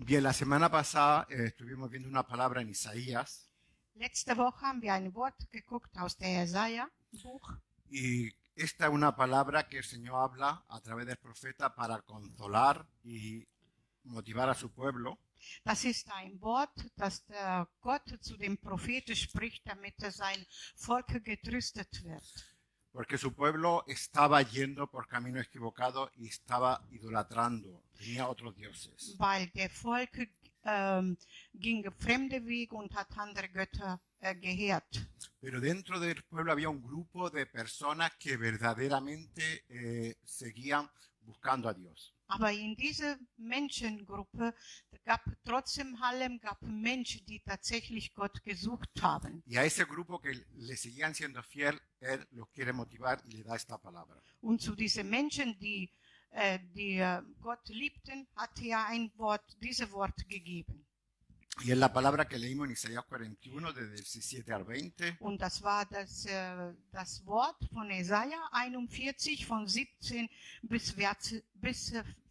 Bien, la semana pasada estuvimos viendo una palabra en Isaías Letzte Woche haben wir ein Wort geguckt aus der Jesaja-Buch. y esta es una palabra que el Señor habla a través del profeta para consolar y motivar a su pueblo. Das ist ein Wort, das der Gott zu dem Propheten spricht, damit sein Volk getröstet wird. Porque su pueblo estaba yendo por camino equivocado y estaba idolatrando, tenía otros dioses. Weil der Volk ging fremde Wege und hat andere Götter geehrt. Pero dentro del pueblo había un grupo de personas que verdaderamente seguían buscando a Dios. Aber in dieser Menschengruppe gab Menschen, die tatsächlich Gott gesucht haben. Y a ese grupo que le seguían siendo fiel, Él los quiere motivar y le da esta palabra. Und zu diesen Menschen, die Gott liebten, hat er dieses Wort gegeben. Y es la palabra que leímos en Isaías 41, desde el 17 al 20. Und das war das Wort von Jesaja 41, von 17 bis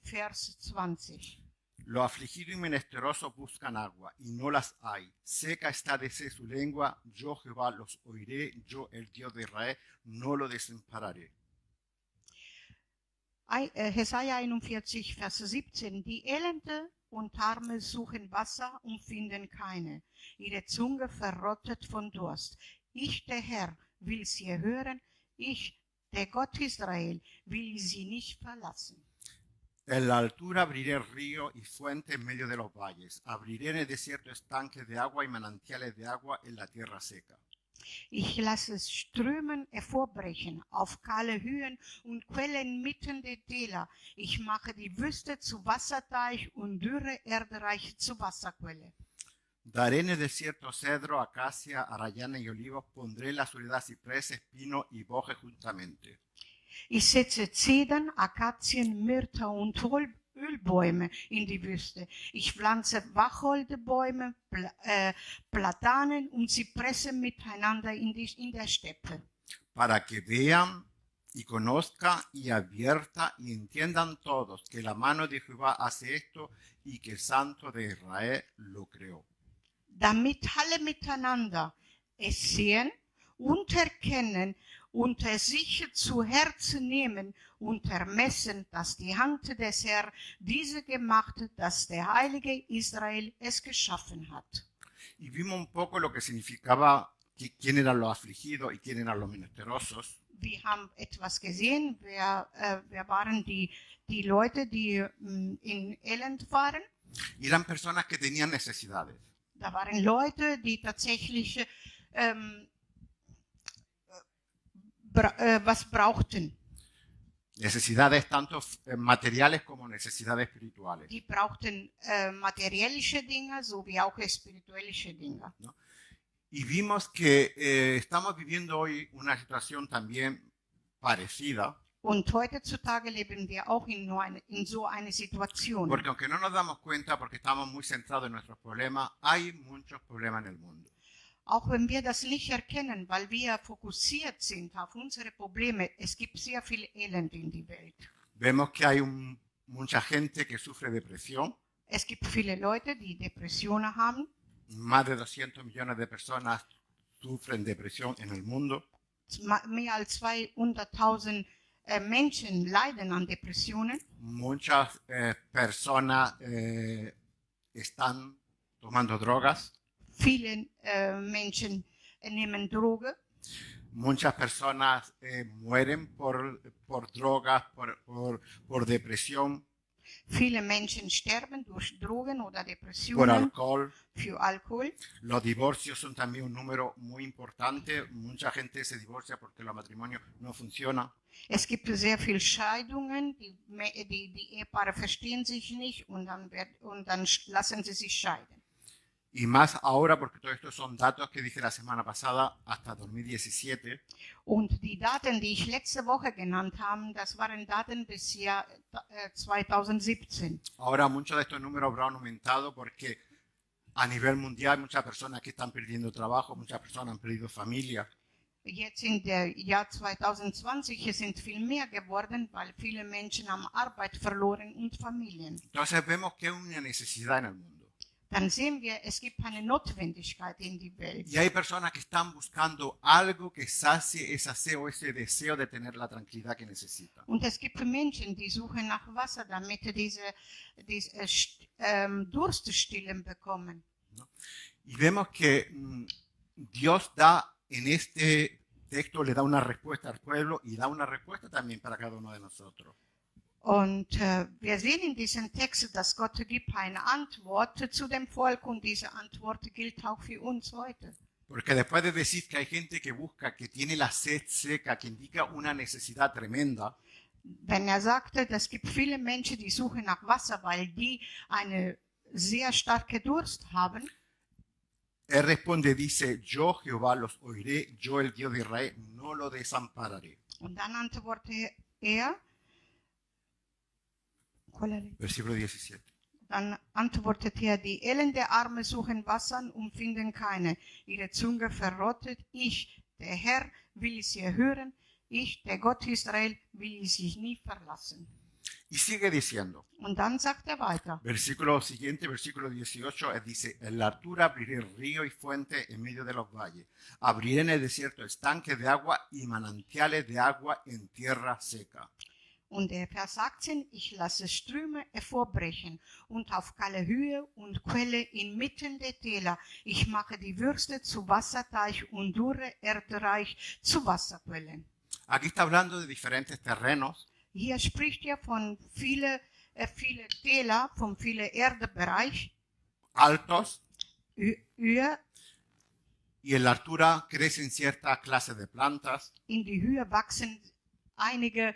Vers 20. Los afligidos y menesterosos buscan agua, y no las hay. Seca está de sed su lengua. Yo, Jehová, los oiré. Yo, el Dios de Israel, no lo desampararé. Jesaja 41, Vers 17. Die Elende und Arme suchen Wasser und finden keine. Ihre Zunge verrottet von Durst. Ich, der Herr, will sie hören. Ich, der Gott Israel, will sie nicht verlassen. En la altura abriré río y fuente en medio de los valles. Abriré en el desierto estanques de agua y manantiales de agua en la tierra seca. Ich lasse Strömen hervorbrechen auf kahle Höhen und Quellen mitten der Täler. Ich mache die Wüste zu Wasserteich und dürre Erdereich zu Wasserquelle. Daré en el desierto cedro, acacia, arrayana y olivos. Pondré en la soledad ciprés, espino y boje juntamente. Ich setze Zedern, Akazien, Myrte und Ölbäume in die Wüste. Ich pflanze Wacholdebäume, Platanen und Zypressen miteinander in der Steppe. Para que vean y conozcan y adviertan y entiendan todos que la mano de Jehová hace esto y que el Santo de Israel lo creó. Damit alle miteinander es sehen und erkennen und es sich zu Herzen nehmen und ermessen, dass die Hand des Herrn diese gemacht, dass der Heilige Israel es geschaffen hat. Y vimos un poco lo que significaba quién eran los afligidos y quién eran los menesterosos. Wir haben etwas gesehen, wer waren die Leute, die in Elend waren. Y eran personas que tenían necesidades. Da waren Leute, die tatsächlich was brauchten. Necesidades tanto materiales como necesidades espirituales. Die brauchten materielle Dinge sowie auch spirituelle Dinge. ¿No? Y vimos que estamos viviendo hoy una situación también parecida. Und heutzutage leben wir auch in so einer Situation. Porque aunque no nos damos cuenta, porque estamos muy centrados en nuestros problemas, hay muchos problemas en el mundo. Auch wenn wir das nicht erkennen, weil wir fokussiert sind auf unsere Probleme, es gibt sehr viel Elend in die Welt. Vemos que hay mucha gente que sufre depresión. Es gibt viele Leute, die Depressionen haben. Más de 200 millones de personas sufren depresión en el mundo. Mehr als 200.000 Menschen leiden an Depressionen. Muchas personas están tomando drogas. Viele Menschen nehmen Drogen. Muchas personas mueren por drogas, por depresión. Viele Menschen sterben durch Drogen oder Por Depressionen, alcohol. für Alkohol. Los divorcios son también un número muy importante. Mucha gente se divorcia porque los matrimonios no funcionan. Es gibt sehr viele Scheidungen, die Ehepaare verstehen sich nicht und dann lassen sie sich scheiden. Y más ahora, porque todo esto son datos que dije la semana pasada, hasta 2017. Und die Daten, die ich letzte Woche genannt habe, das waren Daten bis Jahr 2017. Ahora muchos de estos números habrán aumentado porque a nivel mundial hay muchas personas que están perdiendo trabajo, muchas personas han perdido familia. Jetzt in der Jahr 2020 es sind viel mehr geworden, weil viele Menschen haben Arbeit verloren und Familien. Entonces vemos que hay una necesidad en el mundo. Dann sehen wir, es gibt eine Notwendigkeit in die Welt. Y hay personas que están buscando algo que sacie ese anhelo, ese deseo de tener la tranquilidad que necesitan. Und es gibt Menschen, die suchen nach Wasser, damit diese Durst stillen bekommen. Y vemos que Dios da en este texto, le da una respuesta al pueblo y da una respuesta también para cada uno de nosotros. Und wir sehen in diesem Text, dass Gott gibt eine Antwort zu dem Volk und diese Antwort gilt auch für uns heute. Porque después de decir que hay gente que busca, que tiene la sed seca, que indica una necesidad tremenda, Wenn sagte, es gibt viele Menschen, die suchen nach Wasser, weil die eine sehr starke Durst haben, él responde, dice, yo Jehová los oiré, yo el Dios de Israel no lo desampararé. und dann antwortete er, Versículo 17. Dann antwortete er, die elende Arme suchen Wasser und finden keine. Ihre Zunge verrottet. Ich, der Herr, will sie hören. Ich, der Gott Israel, will sie nie verlassen. Y sigue diciendo, Und dann sagt er weiter. versículo siguiente, versículo 18, él dice, en la altura abriré río y fuente en medio de los valles. Abriré en el desierto estanques de agua y manantiales de agua en tierra seca. Und der Vers 18, ich lasse Ströme hervorbrechen und auf kalle Höhe und Quelle inmitten der Täler. Ich mache die Würste zu Wasserteich und dürre Erdreich zu Wasserquellen. Aquí está hablando de diferentes terrenos. Hier spricht er von viele Täler, von viele Erdebereich, Altos, Höhe, y en la altura crecen ciertas clases de plantas. in die Höhe wachsen einige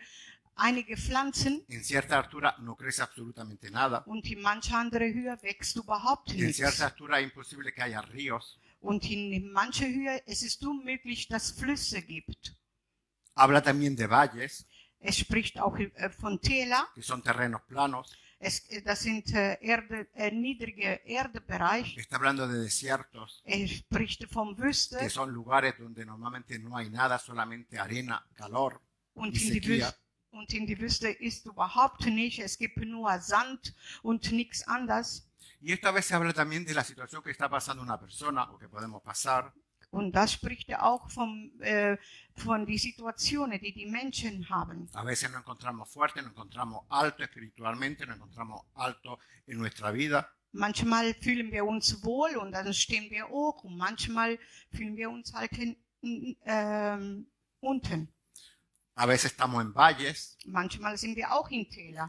Pflanzen En cierta altura no crece absolutamente nada. und in manche andere Höhe wächst überhaupt En nichts. cierta altura es imposible que haya ríos. Und in manche Höhe es ist unmöglich, dass es Flüsse gibt. Habla también de valles, Es spricht auch von Täler. que son terrenos planos. Das sind niedrige Erdebereich. Está hablando de desiertos, Spricht von que Wüste. son lugares donde normalmente no hay nada, solamente arena, calor Und y in, die sequía. Wüste, und in die Wüste ist überhaupt nicht. Es gibt nur Sand und nichts anderes. Y esto a veces habla también de la situación que está pasando una persona o que podemos pasar. Und das spricht auch von die Situationen, die die Menschen haben. A veces nos encontramos fuertes, nos encontramos altos espiritualmente, nos encontramos altos en nuestra vida. Manchmal fühlen wir uns wohl und dann stehen wir hoch. Und manchmal fühlen wir uns halt unten. A veces estamos en valles Manchmal sind wir auch in Täler.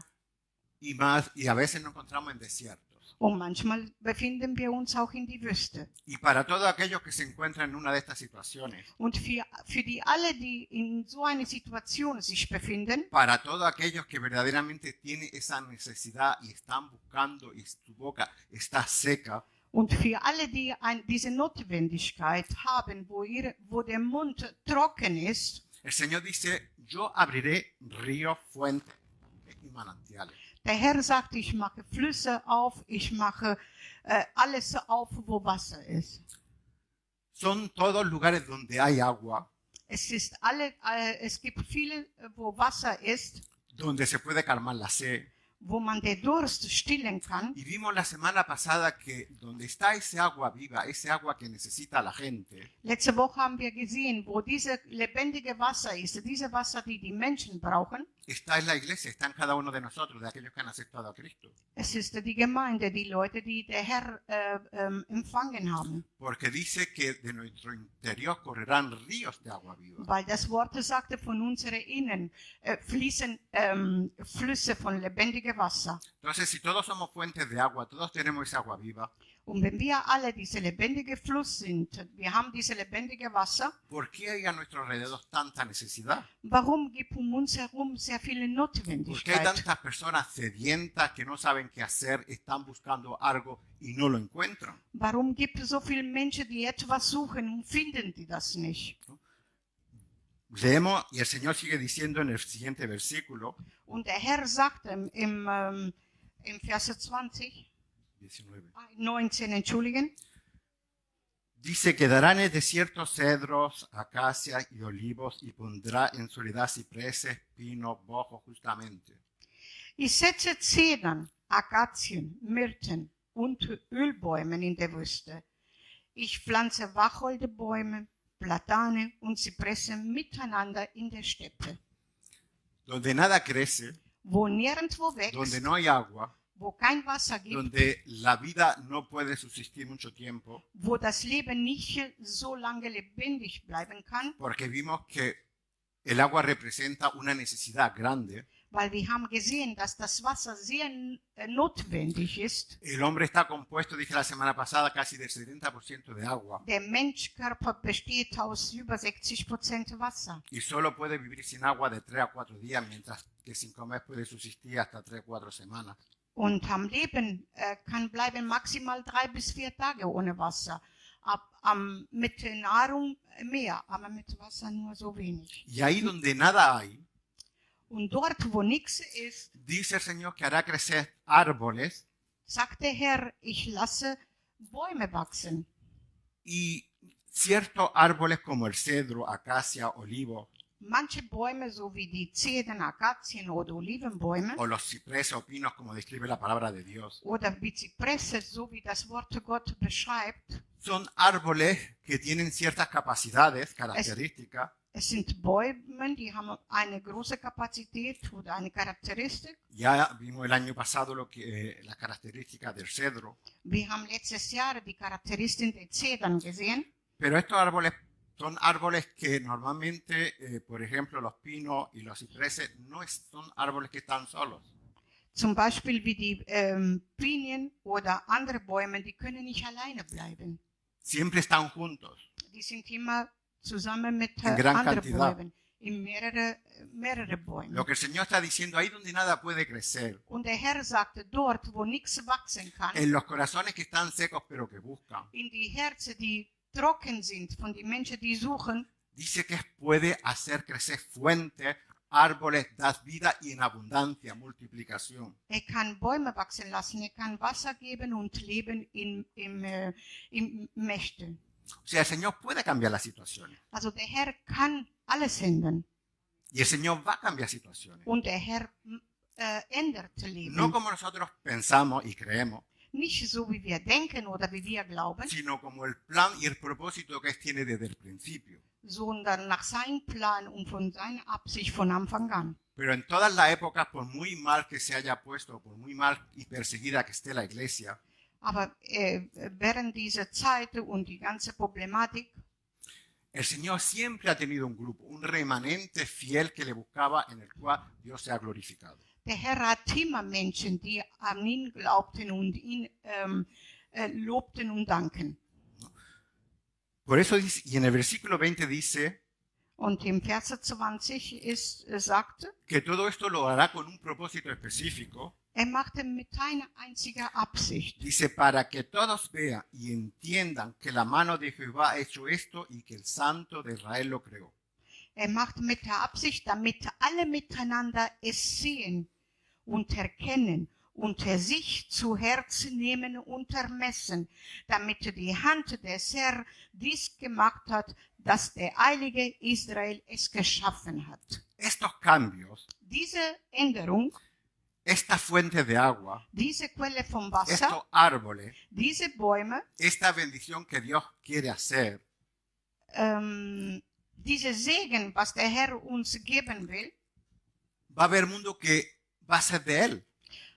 y a veces nos encontramos en desiertos. Und manchmal befinden wir uns auch in die Wüste. Y para todos aquellos que se encuentran en una de estas situaciones, Und für die alle, die in so einer Situation sich befinden, para todos aquellos que verdaderamente tienen esa necesidad y están buscando y su boca está seca, und für alle, die diese Notwendigkeit haben, wo der Mund trocken ist, el Señor dice, yo abriré ríos, fuentes y manantiales. der Herr sagt, ich mache Flüsse auf, ich mache alles auf, wo Wasser ist. Son todos lugares donde hay agua, Es gibt viele, wo Wasser ist, donde se puede calmar la sed. wo man den Durst stillen kann. Y vimos la semana pasada que donde está ese agua viva, ese agua que necesita la gente, Letzte Woche haben wir gesehen, wo diese lebendige Wasser ist, diese Wasser, die die Menschen brauchen. está en la iglesia, está en cada uno de nosotros, de aquellos que han aceptado a Cristo. Es ist die Gemeinde, die Leute, die der Herr empfangen haben. Porque dice que de nuestro interior correrán ríos de agua viva. Weil das Wort sagte, von unseren Innen fließen Flüsse von lebendigem Wasser. Entonces, si todos somos fuentes de agua, todos tenemos esa agua viva, Und wenn wir alle diese lebendige Fluss sind, wir haben diese lebendige Wasser, ¿por qué hay a nuestro alrededor tanta necesidad? warum gibt um uns herum sehr viele ¿Por qué hay Notwendigkeit? tantas personas sedientas que no saben qué hacer, están buscando algo y no lo encuentran? Warum gibt es so viele Menschen, die etwas suchen und finden die das nicht? Leemos y el Señor sigue diciendo en el siguiente versículo, Und der Herr sagte im Vers 20, 19. 19, entschuldigen, Dice que dará en el desierto cedros, acacias y olivos y pondrá en soledad cipreses, pinos, bojos justamente. Ich setze Zedern, Akazien, Myrten und Ölbäumen in der Wüste. Ich pflanze Wacholdebäume, Platane und Zypresse miteinander in der Steppe. Donde nada crece, Wo nirgendwo donde wächst, no hay agua, wo kein Wasser gibt, donde la vida no puede subsistir mucho tiempo, wo das Leben nicht so lange lebendig bleiben kann, porque vimos que el agua representa una necesidad grande. weil wir haben gesehen, dass das Wasser sehr notwendig ist. El hombre está compuesto, dije la semana pasada, casi del 70% de agua Der Menschkörper besteht aus über 60% Wasser. y solo puede vivir sin agua de 3 a 4 días, mientras que sin comer puede subsistir hasta 3 o 4 semanas. Und am Leben kann bleiben maximal 3 bis 4 Tage ohne Wasser. Mit Nahrung mehr, aber mit Wasser nur so wenig. Y ahí donde nada hay, Und dort, wo nichts ist, dice el Señor que hará crecer árboles sagt der Herr, ich lasse Bäume wachsen. y ciertos árboles como el cedro, acacia, olivo Manche Bäume, so wie die Zedern, Akazien oder Olivenbäume, o los cipreses o pinos como describe la palabra de Dios, oder wie Zypresse, so wie das Wort Gott beschreibt, son árboles que tienen ciertas capacidades, características, es sind Bäume, die haben eine große Kapazität oder eine Charakteristik. Ya vimos el año pasado las características del cedro, Wir haben letztes Jahr die Charakteristiken der Zedern gesehen. pero estos árboles son árboles que normalmente, por ejemplo, los pinos y los cipreses no son árboles que están solos. Zum Beispiel wie die Pinien oder andere Bäume, die können nicht alleine bleiben. Siempre están juntos. Die sind immer zusammen mit En gran anderen cantidad. Bäumen, in mehrere Bäume. Lo que el Señor está diciendo, ahí donde nada puede crecer, Und der Herr sagte, dort, wo nichts wachsen kann, en los corazones que están secos pero que buscan, in die Herzen, die trocken sind, von den Menschen, die suchen, dice que puede hacer crecer fuentes, árboles, das vida y en abundancia, multiplicación. kann Bäume wachsen lassen, kann Wasser geben und Leben in Mächte. O sea, el Señor puede cambiar las situaciones. Also der Herr kann alles ändern. Y el Señor va a cambiar situaciones. Und der Herr ändert Leben. No como nosotros pensamos y creemos, Nicht so, wie wir denken oder wie wir glauben, sino como el plan y el propósito que Él tiene desde el principio. sondern nach seinem Plan und von seiner Absicht von Anfang an. Pero en todas las épocas, por muy mal que se haya puesto, por muy mal y perseguida que esté la iglesia, Aber während dieser Zeit und die ganze Problematik, el Señor siempre ha tenido un grupo, un remanente fiel que le buscaba, en el cual Dios se ha glorificado. der Herr hat immer Menschen, die an ihn glaubten und ihn lobten und danken. Por eso dice, y en el versículo 20 dice Und im Vers 20 sagte, que todo esto lo hará con un propósito específico. machte mit einer einzigen Absicht. Dice, para que todos vean y entiendan que la mano de Jehová ha hecho esto y que el Santo de Israel lo creó. Macht mit der Absicht, damit alle miteinander es sehen und erkennen, unter sich zu Herzen nehmen und ermessen, damit die Hand des Herrn dies gemacht hat, dass der Heilige Israel es geschaffen hat. Estos cambios, Diese Änderung, esta fuente de agua, diese Quelle vom Wasser, estos árboles, diese Bäume, esta bendición que Dios quiere hacer, diese Segen, was der Herr uns geben will, va a haber mundo que va a ser de Él.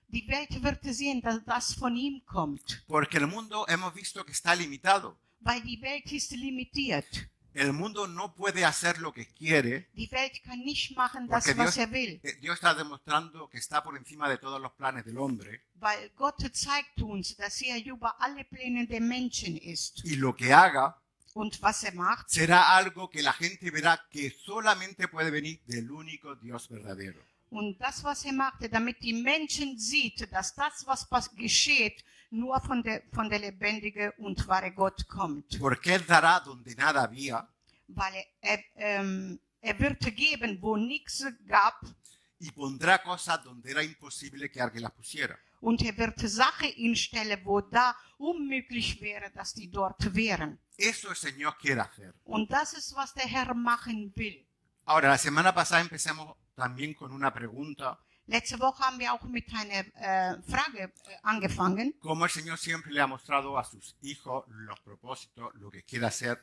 die Welt wird sehen, dass das von ihm kommt. Porque el mundo hemos visto que está limitado. Weil die Welt ist limitiert. El mundo no puede hacer lo que quiere. Die Welt kann nicht machen das, Porque was er will. Dios está demostrando que está por encima de todos los planes del hombre. Weil Gott zeigt uns, dass er über alle Pläne der Menschen ist. Y lo que haga Und was er macht, será algo que la gente verá que solamente puede venir del único Dios verdadero. und das, was er macht, damit die Menschen sieht, dass das, was geschieht, nur von der lebendigen und wahre Gott kommt. Porque Él dará donde nada había Weil er wird geben, wo nichts gab, y pondrá cosas donde era imposible que alguien las pusiera. Und er wird Sachen instellen, wo da unmöglich wäre, dass die dort wären. Eso el Señor quiere hacer. Und das ist, was der Herr machen will. Ahora, la semana pasada empezamos también con una pregunta. Letzte Woche haben wir auch mit einer Frage angefangen. Cómo el Señor siempre le ha mostrado a sus hijos los propósitos, lo que quiere hacer.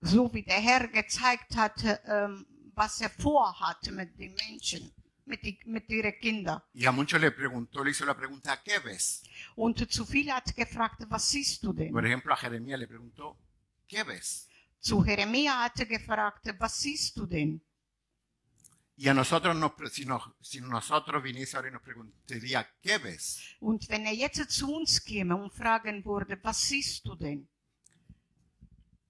So wie der Herr gezeigt hatte, was er vorhat mit den Menschen, mit ihren Kindern. Y a muchos le hizo la pregunta, ¿qué ves? Und zu viele hat gefragt, was siehst du denn? Por ejemplo, a Jeremías le preguntó, ¿qué ves? Zu Jeremia hatte gefragt, was siehst du denn? Y a nosotros, si nosotros viniese ahora y nos preguntaría, ¿qué ves? Und wenn er jetzt zu uns käme und fragen würde, was siehst du denn?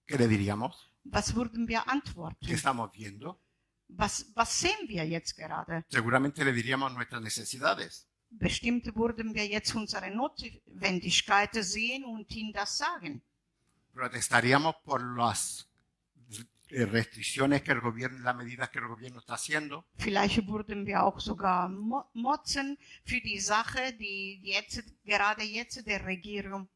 ¿Qué le diríamos? Was würden wir ¿Qué antworten? estamos viendo? Was sehen wir jetzt gerade? Seguramente le diríamos nuestras necesidades. Bestimmt würden wir jetzt unsere Notwendigkeiten sehen und ihm das sagen. Protestaríamos por las restricciones que el gobierno, las medidas que el gobierno está haciendo. Vielleicht würden wir auch sogar motzen für die Sache, die gerade jetzt der Regierung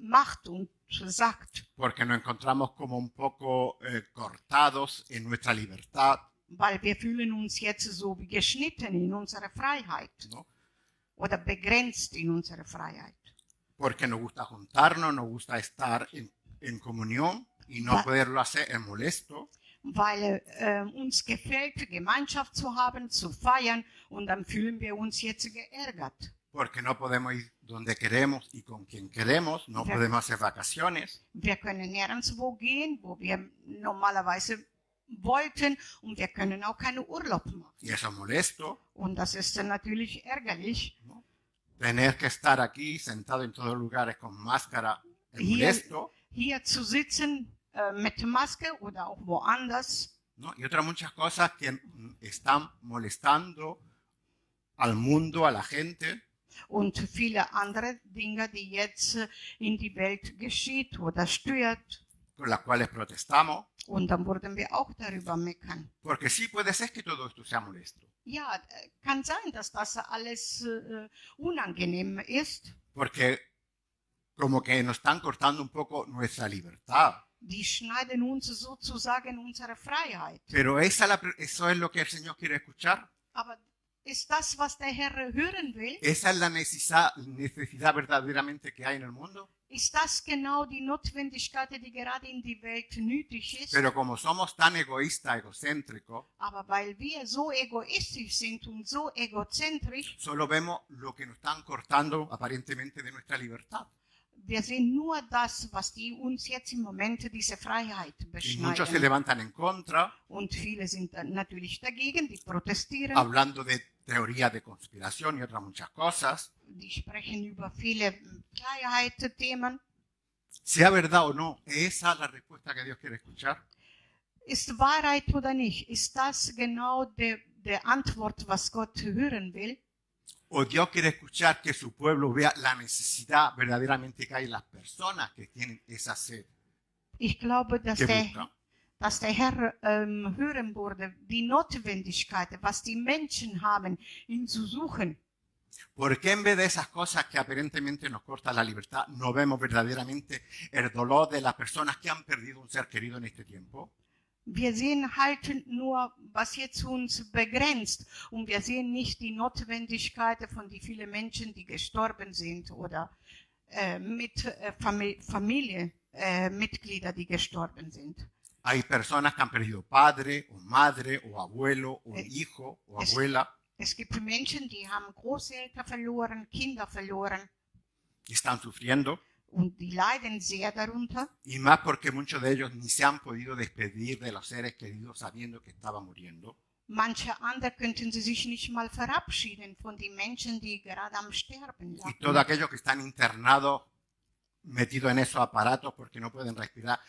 macht und sagt. Porque nos encontramos como un poco cortados en nuestra libertad, Weil wir fühlen uns jetzt so wie geschnitten in unserer Freiheit ¿no? oder begrenzt in unserer Freiheit. Porque nos gusta juntarnos, nos gusta estar en comunión y no poderlo hacer es molesto. Weil uns gefällt, Gemeinschaft zu haben, zu feiern und dann fühlen wir uns jetzt geärgert. Porque no podemos ir donde queremos y con quien queremos, no Ya. podemos hacer vacaciones. Wir können nirgendwo gehen, wo wir normalerweise wollten und wir können auch keinen Urlaub machen. Y eso es molesto, Und das ist dann natürlich ärgerlich. ¿no? Tener que estar aquí sentado en todos lugares con máscara es Hier, molesto, hier zu sitzen mit Maske oder auch woanders. ¿no? Y otras muchas cosas que están molestando al mundo, a la gente. Und viele andere Dinge, die jetzt in die Welt geschieht oder stört. Con las cuales protestamos, Und dann würden wir auch darüber meckern. porque sí puede ser que todo esto sea molesto, Ja, kann sein, dass das alles unangenehm ist. porque como que nos están cortando un poco nuestra libertad. Die schneiden uns sozusagen unsere Freiheit. Pero eso es lo que el Señor quiere escuchar. Aber ist das, was der Herr hören will? Esa es la necesidad verdaderamente que hay en el mundo. Ist das genau die Notwendigkeit, die gerade in die Welt nötig ist? Pero como somos tan egoístas, egocéntricos, Aber weil wir so egoistisch sind und so egozentrisch, solo vemos lo que nos están cortando aparentemente de nuestra libertad. wir sehen nur das, was die uns jetzt im Moment diese Freiheit Y muchos se beschneiden. levantan en contra, Und viele sind dann natürlich dagegen, die protestieren, hablando de teorías de conspiración y otras muchas cosas. die sprechen über viele Freiheitsthemen. Sea verdad o no, esa es la respuesta que Dios quiere escuchar. Ist Wahrheit oder nicht? Ist das genau der Antwort, was Gott hören will? O Dios quiere escuchar que su pueblo vea la necesidad verdaderamente que hay en las personas que tienen esa sed Ich glaube, dass que der, buscan. dass der Herr hören würde, die Notwendigkeit, was die Menschen haben, ihn zu suchen. ¿Por qué en vez de esas cosas que aparentemente nos cortan la libertad, no vemos verdaderamente el dolor de las personas que han perdido un ser querido en este tiempo? Wir sehen halt nur, was jetzt uns begrenzt. Und wir sehen nicht die Notwendigkeit von die vielen Menschen, die gestorben sind oder mit Familie, Mitglieder, die gestorben sind. Hay personas que han perdido padre o madre o abuelo o hijo o abuela Es gibt Menschen, die haben Großeltern verloren, Kinder verloren y están sufriendo. und die leiden sehr darunter. Y más porque muchos de ellos ni se han podido despedir de los seres queridos sabiendo que estaban muriendo. Manche andere könnten sie sich nicht mal verabschieden von den Menschen, die gerade am Sterben Y lagen. todos aquellos que están internados, metidos en esos aparatos porque no pueden respirar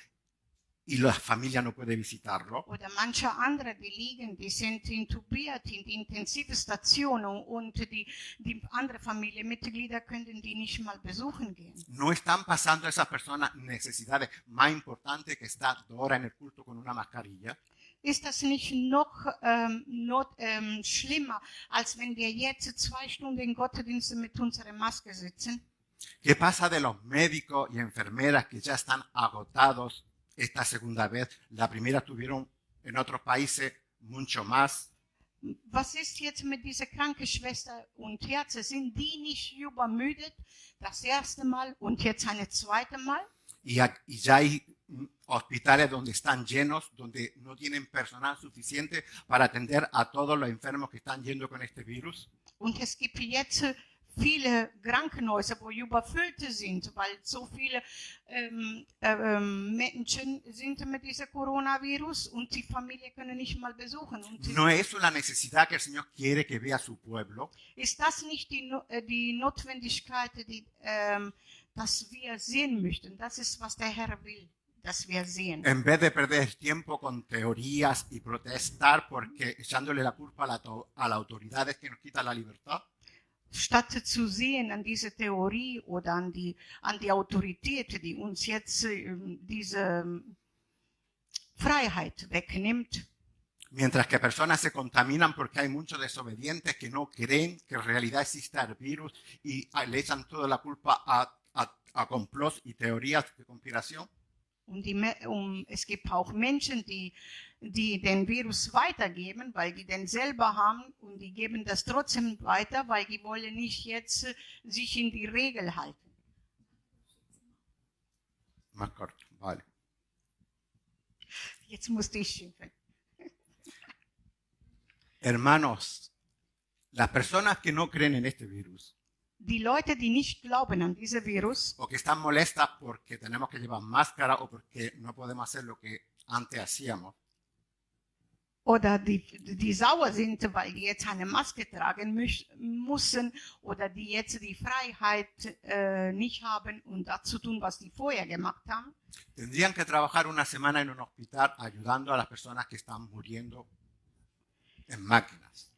y la familia no puede visitarlo. Oder manche andere, die liegen, die sind intubiert in die Intensivstation und die andere Familienmitglieder können die nicht mal besuchen gehen. No están pasando a esas personas necesidades más importantes que estar 2 horas en el culto con una mascarilla. Ist das nicht noch schlimmer, als wenn wir jetzt 2 Stunden in Gottesdiensten mit unserer Maske sitzen? ¿Qué pasa de los médicos y enfermeras que ya están agotados esta segunda vez? La primera tuvieron en otros países mucho más. Was ist jetzt mit dieser Krankenschwester und Ärzte? Sind die nicht übermüdet das erste Mal und jetzt eine zweite Mal? Y ya hay hospitales donde están llenos, donde no tienen personal suficiente para atender a todos los enfermos que están yendo con este virus. Und es gibt jetzt viele Krankenhäuser, wo überfüllt sind, weil so viele Menschen sind mit diesem Coronavirus und die Familie können nicht mal besuchen. Und ¿No es eso la necesidad que el Señor quiere que vea su pueblo? ist das nicht die Notwendigkeit, dass wir sehen möchten? Das ist, was der Herr will, dass wir sehen. En vez de perder el tiempo con teorías y protestar porque echándole la culpa a las autoridades que nos quitan la libertad, Statt zu sehen an diese Theorie oder an die Autorität, die uns jetzt diese Freiheit wegnimmt. mientras que personas se contaminan porque hay muchos desobedientes que no creen que en realidad exista el virus y le echan toda la culpa a complots y teorías de conspiración. Und es gibt auch Menschen, die den Virus weitergeben, weil die den selber haben und die geben das trotzdem weiter, weil die wollen nicht jetzt sich in die Regel halten. Más corto, vale. Jetzt musste ich schimpfen. Hermanos, las personas que no creen en este virus Die Leute, die nicht glauben an dieses Virus o que están molestas porque tenemos que llevar máscara o porque no podemos hacer lo que antes hacíamos, oder die sauer sind, weil die jetzt eine Maske tragen müssen oder die jetzt die Freiheit nicht haben und dazu tun, was die vorher gemacht haben, tendrían que trabajar una semana en un hospital ayudando a las personas que están muriendo en máquinas.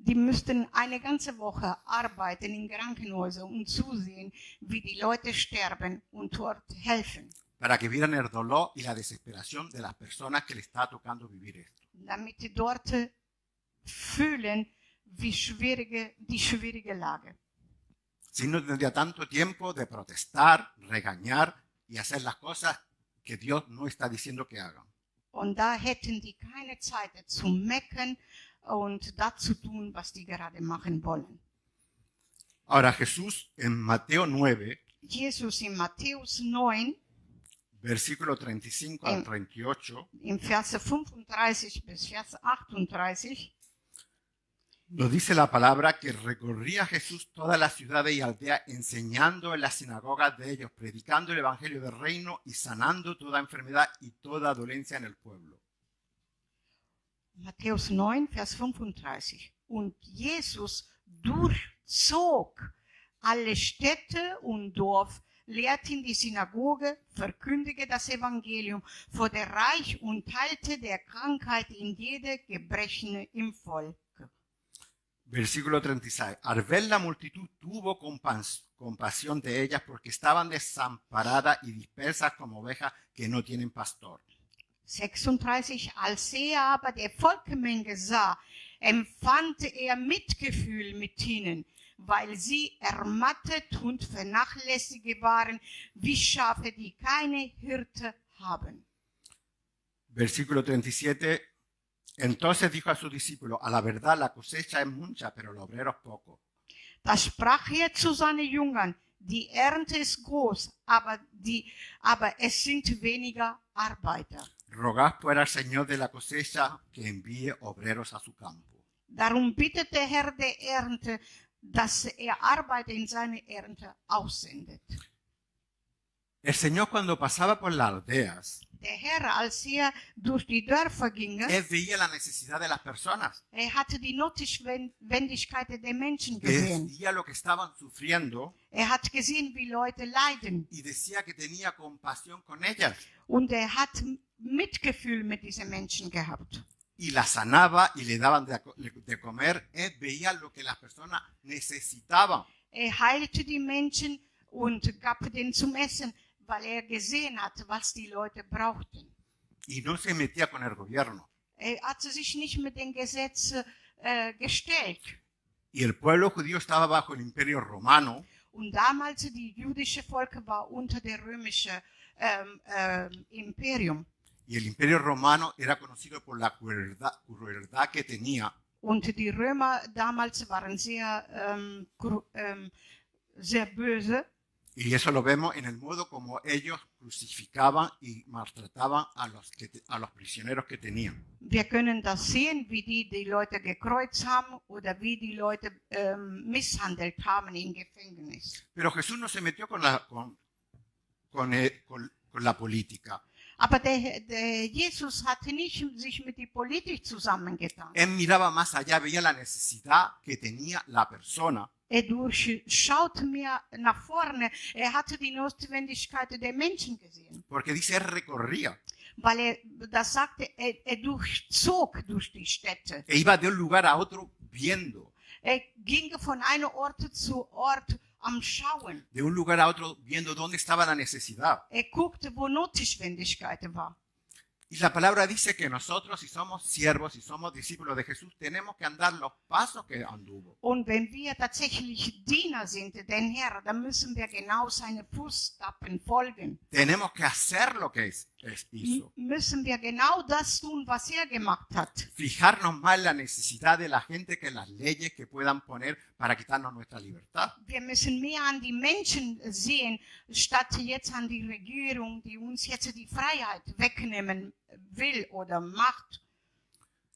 die müssten eine ganze Woche arbeiten in Krankenhäusern und zusehen, wie die Leute sterben und dort helfen, Para que vieran el dolor y la desesperación de las personas que le está tocando vivir esto. damit die dort fühlen, wie die schwierige Lage. Si no tendría tanto tiempo de protestar, regañar y hacer las cosas que Dios no está diciendo que hagan. Und da hätten die keine Zeit zu meckern und dazu tun, was die gerade machen wollen. Ahora Jesús en Mateo 9, Jesus in Matthäus 9, versículo 35 al 38, in Verse 35 bis Vers 38, nos dice la palabra que recorría Jesús todas las ciudades y aldeas enseñando en las sinagogas de ellos, predicando el evangelio del reino y sanando toda enfermedad y toda dolencia en el pueblo. Matthäus 9, Vers 35. Und Jesus durchzog alle Städte und Dorf, lehrte in die Synagoge, verkündigte das Evangelium, wurde reich und heilte der Krankheit in jede Gebrechen im Volk. Versículo 36. Al ver la multitud tuvo compasión de ellas porque estaban desamparadas y dispersas como ovejas que no tienen pastor. 36. Als aber der Volksmenge sah, empfand Mitgefühl mit ihnen, weil sie ermattet und vernachlässigt waren, wie Schafe, die keine Hirte haben. Versículo 37. Entonces dijo a sus discípulos, a la verdad la cosecha es mucha, pero los obreros pocos. Da sprach zu seinen Jüngern, die Ernte ist groß, aber es sind weniger Arbeiter. Rogad pues al Señor de la cosecha que envíe obreros a su campo. Darum bittet der Herr der Ernte, dass Arbeiter in seine Ernte aussendet. El Señor cuando pasaba por las aldeas, Der Herr, als durch die Dörfer ging, Él veía la necesidad de las personas, hatte die Notwendigkeit der Menschen gesehen. veía lo que estaban sufriendo Hat gesehen, wie Leute leiden. y decía que tenía compasión con ellas. Und hat Mitgefühl mit diesen Menschen gehabt. Y las sanaba y le daban de comer. Él veía lo que las personas necesitaban. Heilte die Menschen und gab denen zum Essen, weil gesehen hat, was die Leute brauchten. y no se metía con el gobierno. Er hatte sich nicht mit den Gesetzen gestellt. Y el pueblo judío estaba bajo el imperio romano. Und damals die jüdische Volk war unter der römischen Imperium. Y el imperio romano era conocido por la crueldad que tenía. Und die Römer damals waren sehr böse. Y eso lo vemos en el modo como ellos crucificaban y maltrataban a los prisioneros que tenían. Wir können das sehen, wie die Leute gekreuzt haben oder wie die Leute misshandelt haben im Gefängnis. Pero Jesús no se metió con la política. Aber der Jesus hatte nicht sich mit der Politik zusammengetan. Él miraba más allá, veía la necesidad que tenía la persona. Er schaute mir nach vorne. Er hatte die Notwendigkeit der Menschen gesehen. Porque dice, él recorría. Weil das sagte, er durchzog durch die Städte. E iba de un lugar a otro viendo. Er ging von einem Ort zu Ort am Schauen. De un lugar a otro viendo dónde estaba la necesidad. Er guckte, wo Notwendigkeit war. Y la palabra dice que nosotros, si somos siervos, si somos discípulos de Jesús, tenemos que andar los pasos que anduvo. Und wenn wir tatsächlich Diener sind, den Herr, dann müssen wir genau seine Fußstapfen folgen. Tenemos que hacer lo que hizo. Müssen wir genau das tun, was er gemacht hat. Fijarnos más en la necesidad de la gente que en las leyes que puedan poner para quitarnos nuestra libertad. Wir müssen mehr an die Menschen sehen, statt jetzt an die Regierung, die uns jetzt die Freiheit wegnehmen will oder macht.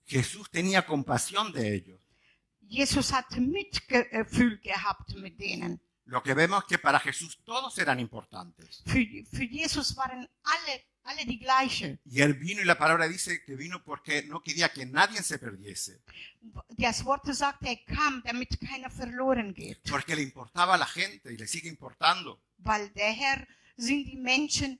Jesús tenía compasión de ellos. Jesus hat Mitgefühl gehabt mit denen. Lo que vemos es que para Jesús todos eran importantes. Für Jesus waren alle die gleiche. Y él vino y la palabra dice que vino porque no quería que nadie se perdiese. Das Wort sagt, er kam, damit keiner verloren geht. Porque le importaba a la gente y le sigue importando. Weil der Herr sind die Menschen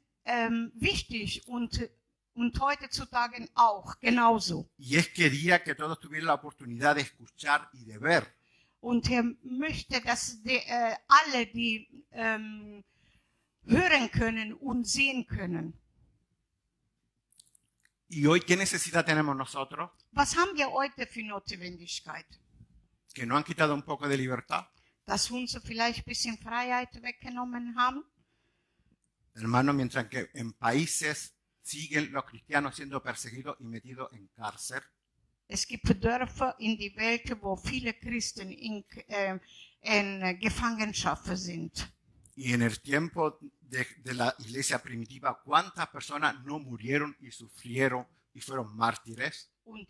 wichtig und heutzutage auch genauso. Y él quería que todos tuvieran la oportunidad de escuchar y de ver. Und er möchte, dass alle die hören können und sehen können. ¿Y hoy qué necesidad tenemos nosotros? Was haben wir heute für Notwendigkeit? ¿Que nos han quitado un poco de libertad? Dass uns vielleicht ein bisschen Freiheit weggenommen haben? Hermano, mientras que en países siguen los cristianos siendo perseguidos y metidos en cárcel. Es gibt Dörfer in die Welt, wo viele Christen in Gefangenschaft sind. Y en el tiempo de la iglesia primitiva, ¿cuántas personas no murieron y sufrieron y fueron mártires? Und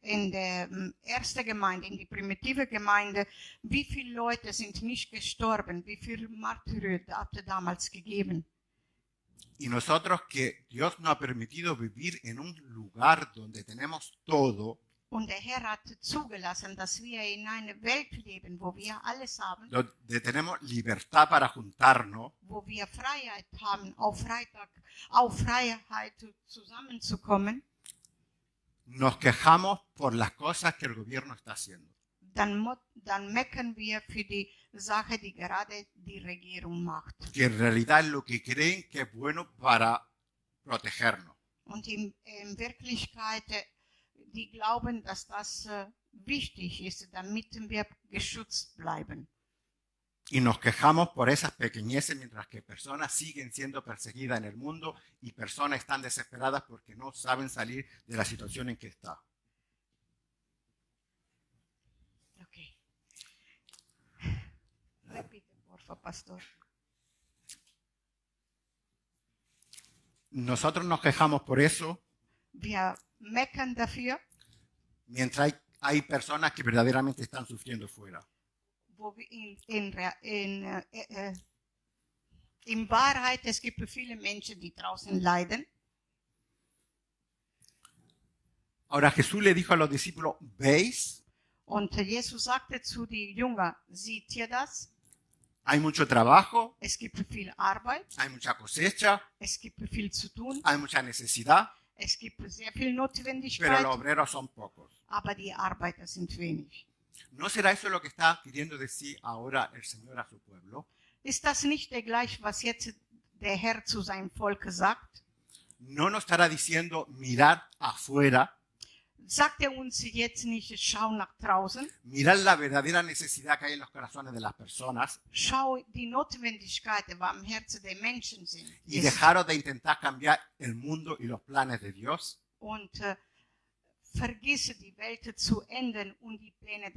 in der ersten Gemeinde, in die primitive Gemeinde, wie viele Leute sind nicht gestorben? Wie viele Märtyrer hat es damals gegeben? Y nosotros que Dios nos ha permitido vivir en un lugar donde tenemos todo, Und der Herr hat zugelassen, dass wir in einer Welt leben, wo wir alles haben, donde tenemos libertad para juntarnos, wo wir Freiheit haben, auf Freiheit zusammenzukommen, nos quejamos por las cosas que el gobierno está haciendo. dann meckern wir für die Sache, die gerade die Regierung macht. Que en realidad es lo que creen que es bueno para protegernos. Und in Wirklichkeit, die glauben, dass das wichtig ist, damit wir geschützt bleiben. Y nos quejamos por esas pequeñeces mientras que personas siguen siendo perseguidas en el mundo y personas están desesperadas porque no saben salir de la situación en que está. Okay. Repite, por favor, pastor. Nosotros nos quejamos por eso Wir meckern dafür, mientras hay personas que verdaderamente están sufriendo fuera. wo wir in Wahrheit, es gibt viele Menschen, die draußen leiden. Ahora Jesús le dijo a los discípulos, ¿veis? Und Jesus sagte zu den Jüngern, seht ihr das? Hay mucho trabajo, Es gibt viel Arbeit, hay mucha cosecha, es gibt viel zu tun, hay mucha necesidad, es gibt sehr viel pero Notwendigkeit, los obreros son pocos. aber die Arbeiter sind wenig. ¿No será eso lo que está queriendo decir ahora el Señor a su pueblo? Ist das nicht gleich, was jetzt der Herr zu seinem Volk sagt? no nos estará diciendo mirar afuera, Sagt er uns jetzt nicht, schau nach draußen, mirar la verdadera necesidad que hay en los corazones de las personas schau die Notwendigkeiten, die am Herzen der Menschen sind. y dejaros de intentar cambiar el mundo y los planes de Dios? Und vergisse die Welt zu ändern und die Pläne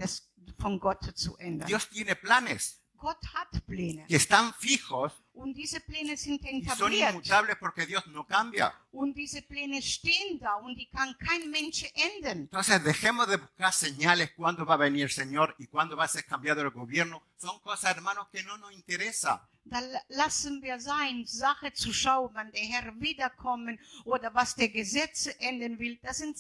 von Gott zu ändern. Dios tiene planes Gott hat Pläne. que están fijos Und diese Pläne sind y son etabliert. inmutables porque Dios no cambia. Und diese Pläne stehen da und die kann kein Mensch ändern. Entonces dejemos de buscar señales cuándo va a venir el Señor y cuándo va a ser cambiado el gobierno. Son cosas, hermanos, que no nos interesan. Da lassen wir sein, Sache zu schauen, wann der Herr wiederkommen oder was der Gesetze ändern will. Das sind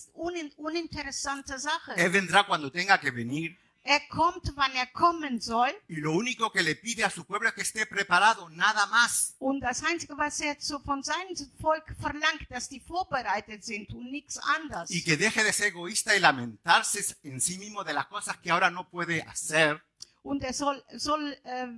uninteressante Sachen. Él vendrá cuando tenga que venir. Er kommt, wann er kommen soll. Y lo único que le pide a su pueblo es que esté preparado, nada más. Und das Einzige, was er von seinem Volk verlangt, dass die vorbereitet sind und nichts anderes. Y que deje de ser egoísta y lamentarse en sí mismo de las cosas que ahora no puede hacer. Und er soll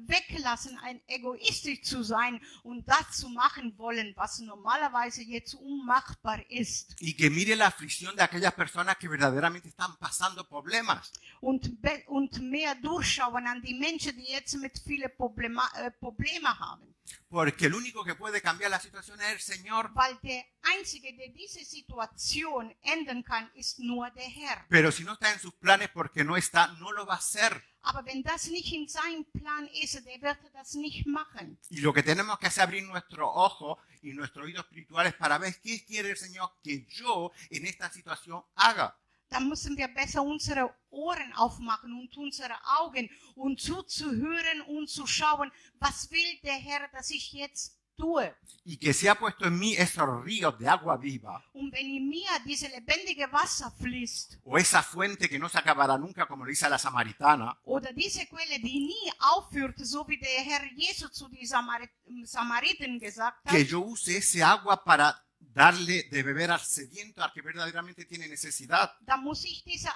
weglassen, ein egoistisch zu sein und das zu machen wollen, was normalerweise jetzt unmachbar ist. Y que mire la aflicción de aquellas personas que verdaderamente están pasando problemas. Und mehr durchschauen an die Menschen, die jetzt mit vielen Probleme haben. Porque el único que puede cambiar la situación es el Señor. Weil der Einzige, der diese Situation ändern kann, ist nur der Herr. Pero si no está en sus planes porque no está, no lo va a hacer. Aber wenn das nicht in seinem Plan ist, der wird das nicht machen. Y lo que tenemos que hacer es abrir nuestro ojo y nuestros oídos espirituales para ver qué quiere el Señor que yo en esta situación haga. Da müssen wir besser unsere Ohren aufmachen und unsere Augen und zuzuhören und zu schauen, was will der Herr, dass ich jetzt tue. Y que se ha puesto en mí esos ríos de agua viva Und wenn in mir diese lebendige Wasser fließt o esa fuente que no se acabará nunca, como lo dice la samaritana, oder diese Quelle, die nie aufhört, so wie der Herr Jesus zu den Samariten gesagt hat, que yo use ese agua para darle de beber al sediento, al que verdaderamente tiene necesidad. da muss ich diese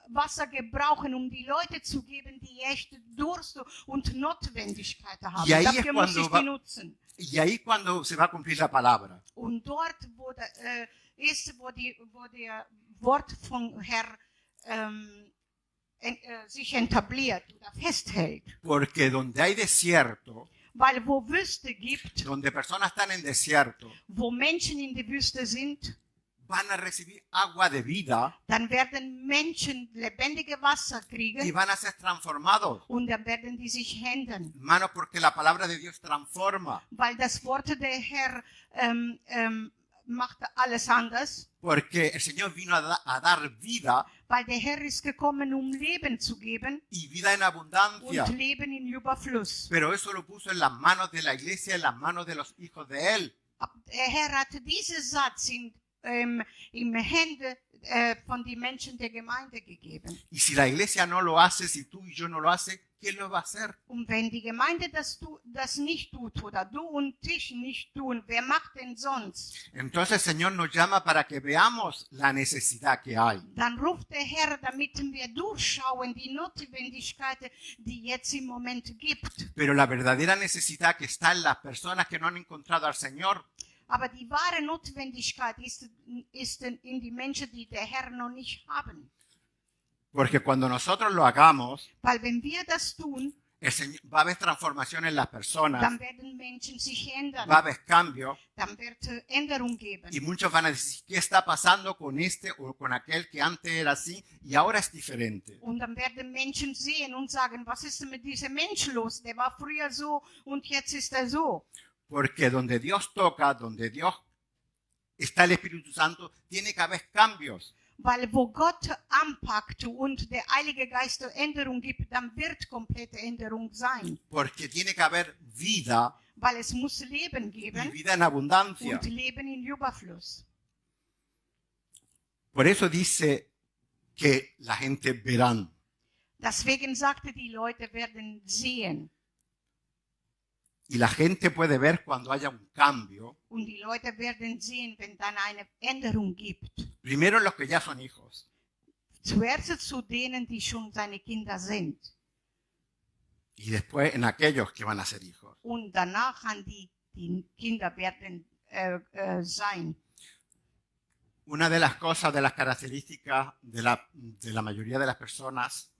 Wasser gebrauchen, um die Leute zu geben, die echte Durst und Notwendigkeiten haben. Y ahí Dafür es muss cuando ich va- die nutzen. Y ahí cuando se va a cumplir la palabra. Und dort, wo der Wort vom Herr sich etabliert oder festhält. Porque donde hay desierto, Weil wo Wüste gibt, donde personas están en desierto, wo Menschen in der Wüste sind, van a recibir agua de vida dann werden Menschen lebendige Wasser y kriegen van a ser transformados. und dann werden die sich ändern. Hermanos, porque la palabra de Dios transforma. Weil das Wort der Herr macht alles anders. Porque el Señor vino a dar vida Weil der Herr ist gekommen, um Leben zu geben y vida en abundancia. und Leben in Überfluss. Pero eso lo puso en las manos de la iglesia, en las manos de los hijos de Él. Der Herr hatte diesen Satz im Hände von den Menschen der Gemeinde gegeben. Y si la iglesia no lo hace, si tú y yo no lo hace, ¿quién lo va a hacer? Und wenn die Gemeinde das nicht tut oder du und ich nicht tun, wer macht denn sonst? Entonces el Señor nos llama para que veamos la necesidad que hay. Dann ruft der Herr, damit wir durchschauen die Notwendigkeiten, die jetzt im Moment gibt. Pero la verdadera necesidad que está en las personas que no han encontrado al Señor Aber die wahre Notwendigkeit ist in die Menschen, die der Herr noch nicht haben. Porque cuando nosotros lo hagamos, Weil wenn wir das tun, el Señor, va a haber transformación en las personas, dann werden Menschen sich ändern. va a haber cambio Dann wird Änderung geben. y muchos van a decir, ¿qué está pasando con este o con aquel que antes era así y ahora es diferente? Und dann werden Menschen sehen und sagen, was ist denn mit diesem Mensch los? Der war früher so und jetzt ist er so. Porque donde Dios toca, donde Dios está el Espíritu Santo, tiene que haber cambios. Weil wo Gott anpackt und der Heilige Geist Änderung gibt, dann wird komplette Änderung sein. Porque tiene que haber vida Weil es muss Leben y geben vida en abundancia. und Leben in Überfluss. Por eso dice que la gente verán. Deswegen sagte, die Leute werden sehen. Y la gente puede ver cuando haya un cambio. Und die Leute werden sehen, wenn dann eine Änderung gibt. Primero los que ya son hijos. Zuerst zu denen, die schon seine Kinder sind. Y después en aquellos que van a ser hijos. Und danach an die Kinder werden sein. Una de las cosas, de las características de la mayoría de las personas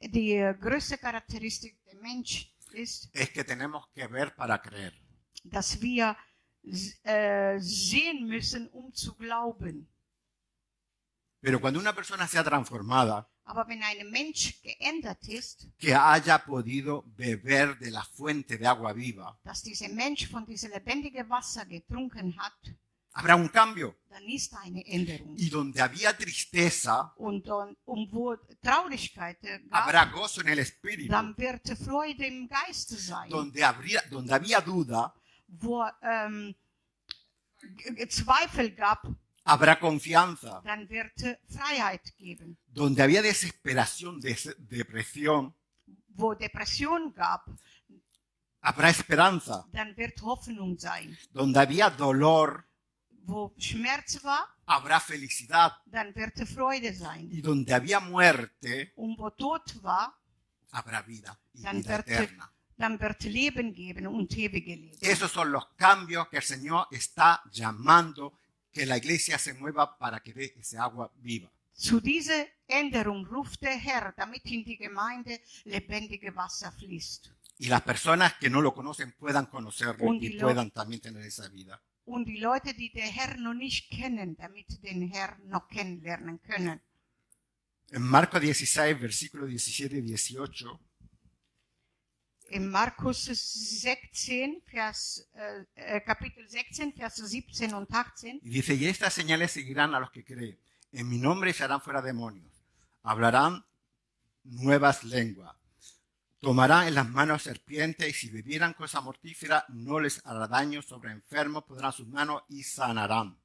Die größte Charakteristik der Mensch ist, es que tenemos que ver para creer. dass wir sehen müssen, zu glauben. Pero cuando una persona sea transformada, Aber wenn ein Mensch geändert ist, que haya podido beber de la fuente de agua viva, dass dieser Mensch von diesem lebendigen Wasser getrunken hat, habrá un cambio. dann ist eine Änderung. Y donde había tristeza, Und wo Traurigkeit habrá gab, gozo en el espíritu. dann wird Freude im Geiste sein. Donde había duda, Wo Zweifel gab, habrá confianza. dann wird Freiheit geben. Donde había desesperación, depresión, Wo Depression gab, habrá esperanza. dann wird Hoffnung sein. Donde había dolor, Wo Schmerz war, habrá felicidad. dann wird Freude sein. Y donde había muerte, Und wo Tod war, habrá vida y dann vida eterna. wird Leben geben und ewige Leben. Esos son los cambios que el Señor está llamando que la iglesia se mueva para que dé ese agua viva. Zu dieser Änderung ruft der Herr, damit in die Gemeinde lebendige Wasser fließt. Y las personas que no lo conocen puedan conocerlo Und y die puedan también tener esa vida. Und die Leute, die den Herr noch nicht kennen, damit den Herr noch kennenlernen können. En Marcos 16, versículos 17 y 18, In Markus 16, Kapitel 16, Verse 17 und 18. y dice, y estas señales seguirán a los que creen. En mi nombre echarán fuera demonios. Hablarán nuevas lenguas. Tomarán en las manos serpientes y si bebieran cosa mortífera no les hará daño. Sobre enfermos pondrán sus manos y sanarán.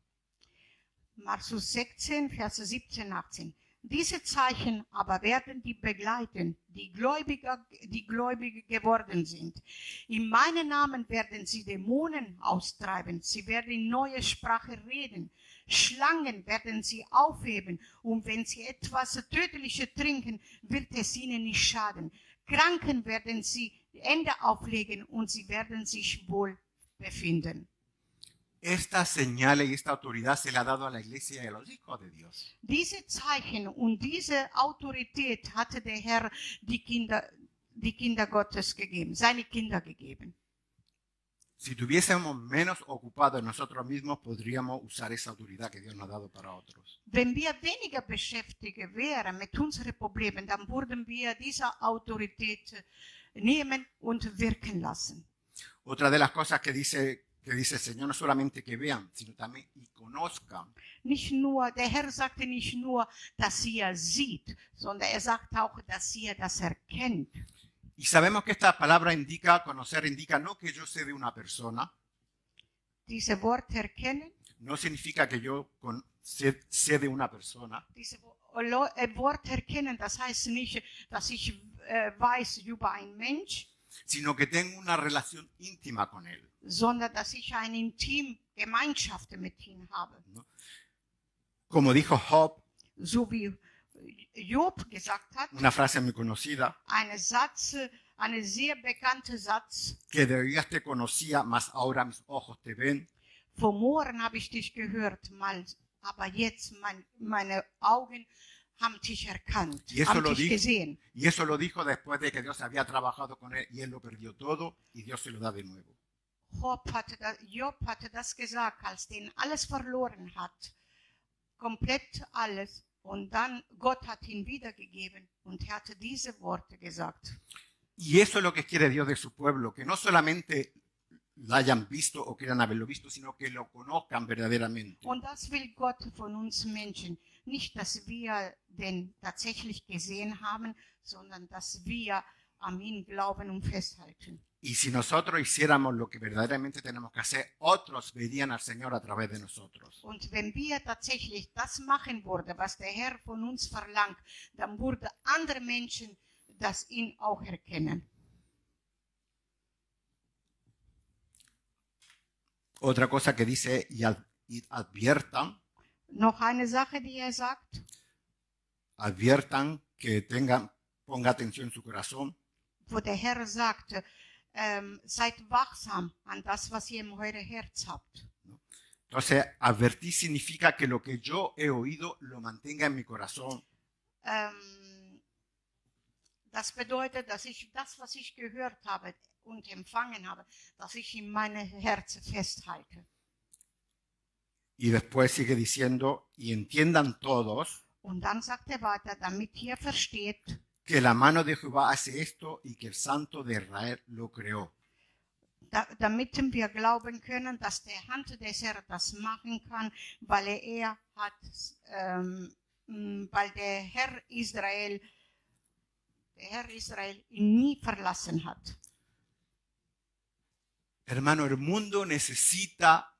Markus 16, Verse 17, 18. Diese Zeichen aber werden die begleiten, die Gläubige geworden sind. In meinem Namen werden sie Dämonen austreiben. Sie werden in neue Sprache reden. Schlangen werden sie aufheben. Und wenn sie etwas Tödliches trinken, wird es ihnen nicht schaden. Kranken werden sie die Hände auflegen und sie werden sich wohl befinden. Esta señal y esta autoridad se le ha dado a la iglesia y a los hijos de Dios. Diese Zeichen und diese Autorität hatte der Herr die Kinder Gottes gegeben, seine Kinder gegeben. Si tuviésemos menos ocupados en nosotros mismos, podríamos usar esa autoridad que Dios nos ha dado para otros. Wenn wir weniger beschäftigt wären mit unseren Problemen, dann würden wir diese Autorität nehmen und wirken lassen. Otra de las cosas que dice el Señor, no solamente que vean, sino también y conozcan. Nicht nur, der Herr sagte nicht nur, dass ihr sieht, sondern er sagt auch, dass ihr das erkennt. Y sabemos que esta palabra indica, conocer indica no que yo sé de una persona, Diese Worte erkennen, no significa que yo sé de una persona, diese Worte erkennen, das heißt nicht, dass ich weiß über einen Mensch, sino que tengo una relación íntima con él. sondern dass ich eine intime Gemeinschaft mit ihm habe. ¿No? Como dijo Job, So wie Job gesagt hat, una frase muy conocida, ein sehr bekannter Satz, que de oídas te conocía, mas ahora mis ojos te ven. vor Mohren habe ich dich gehört, aber jetzt meine Augen haben dich erkannt, Y eso haben lo dich dijo, gesehen. y eso lo dijo después de que Dios había trabajado con él y él lo perdió todo y Dios se lo da de nuevo. Job hatte das gesagt, als den alles verloren hat, komplett alles. Und dann Gott hat ihn wiedergegeben und er hatte diese Worte gesagt. Y eso es lo que quiere Dios de su pueblo, que no solamente lo hayan visto o quieran haberlo visto, sino que lo conozcan verdaderamente. Und das will Gott von uns Menschen. Nicht, dass wir den tatsächlich gesehen haben, sondern dass wir an ihn glauben und festhalten. Y si nosotros hiciéramos lo que verdaderamente tenemos que hacer, otros verían al Señor a través de nosotros. Und wenn wir tatsächlich das machen würden, was der Herr von uns verlangt, dann würden andere Menschen das ihn auch erkennen. Otra cosa que dice, y adviertan, Noch eine Sache, die er sagt. adviertan que ponga atención en su corazón, Wo der Herr sagt, seid wachsam an das, was ihr in eurem Herz habt. Entonces, advertir significa que lo que yo he oído lo mantenga en mi corazón. Das bedeutet, dass ich das, was ich gehört habe und empfangen habe, dass ich in meinem Herzen festhalte. Y después sigue diciendo, y entiendan todos Und dann sagt er weiter, damit ihr versteht, que la mano de Jehová hace esto y que el Santo de Israel lo creó. damit wir glauben können, dass der Hand des Herrn das machen kann, weil weil der Herr Israel ihn nie verlassen hat. Hermano, el mundo necesita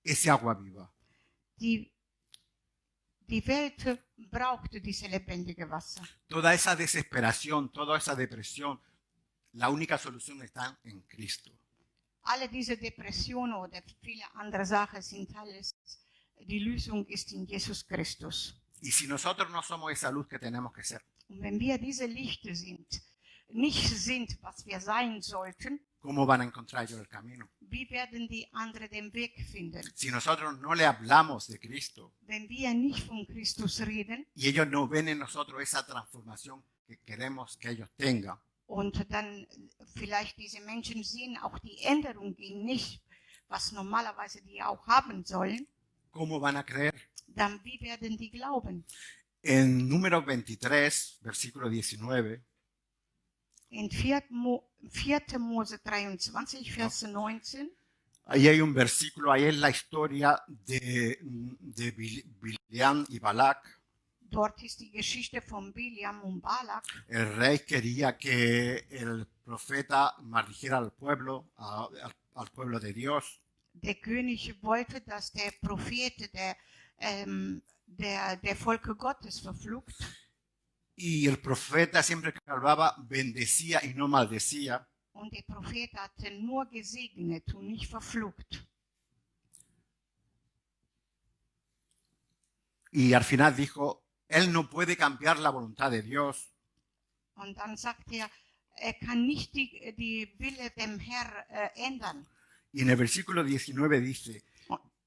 ese agua viva. Die Welt braucht dieses lebendige Wasser. Toda esa desesperación, toda esa depresión, la única solución está en Cristo. Alle diese Depressionen oder viele andere Sachen sind alles, die Lösung ist in Jesus Christus. Y si nosotros no somos esa luz que tenemos que ser, Und wenn wir diese Lichter nicht sind, was wir sein sollten, ¿cómo van a encontrar ellos el camino? wie werden die anderen den Weg finden? Si nosotros no le hablamos de Cristo Wenn wir nicht von Christus reden y ellos no ven en nosotros esa transformación que queremos que ellos tengan, und dann vielleicht diese Menschen sehen auch die Änderung nicht, was normalerweise die auch haben sollen, ¿cómo van a creer? dann wie werden die glauben? En Números 23, versículo 19, In 4. Mose 23, Vers 19, ahí hay un versículo, ahí es la historia de Bileam y Balac. dort ist die Geschichte von Biliam und Balak. El rey quería que el profeta maldijera al pueblo, al pueblo de Dios. Der König wollte, dass der Prophet der Volke Gottes verflucht. Y el profeta siempre que hablaba bendecía y no maldecía. Und der Prophet hatte nur gesegnet und nicht verflucht. Y al final dijo, él no puede cambiar la voluntad de Dios. Und dann sagt er kann nicht die Wille dem Herr ändern. Y en el versículo 19 dice,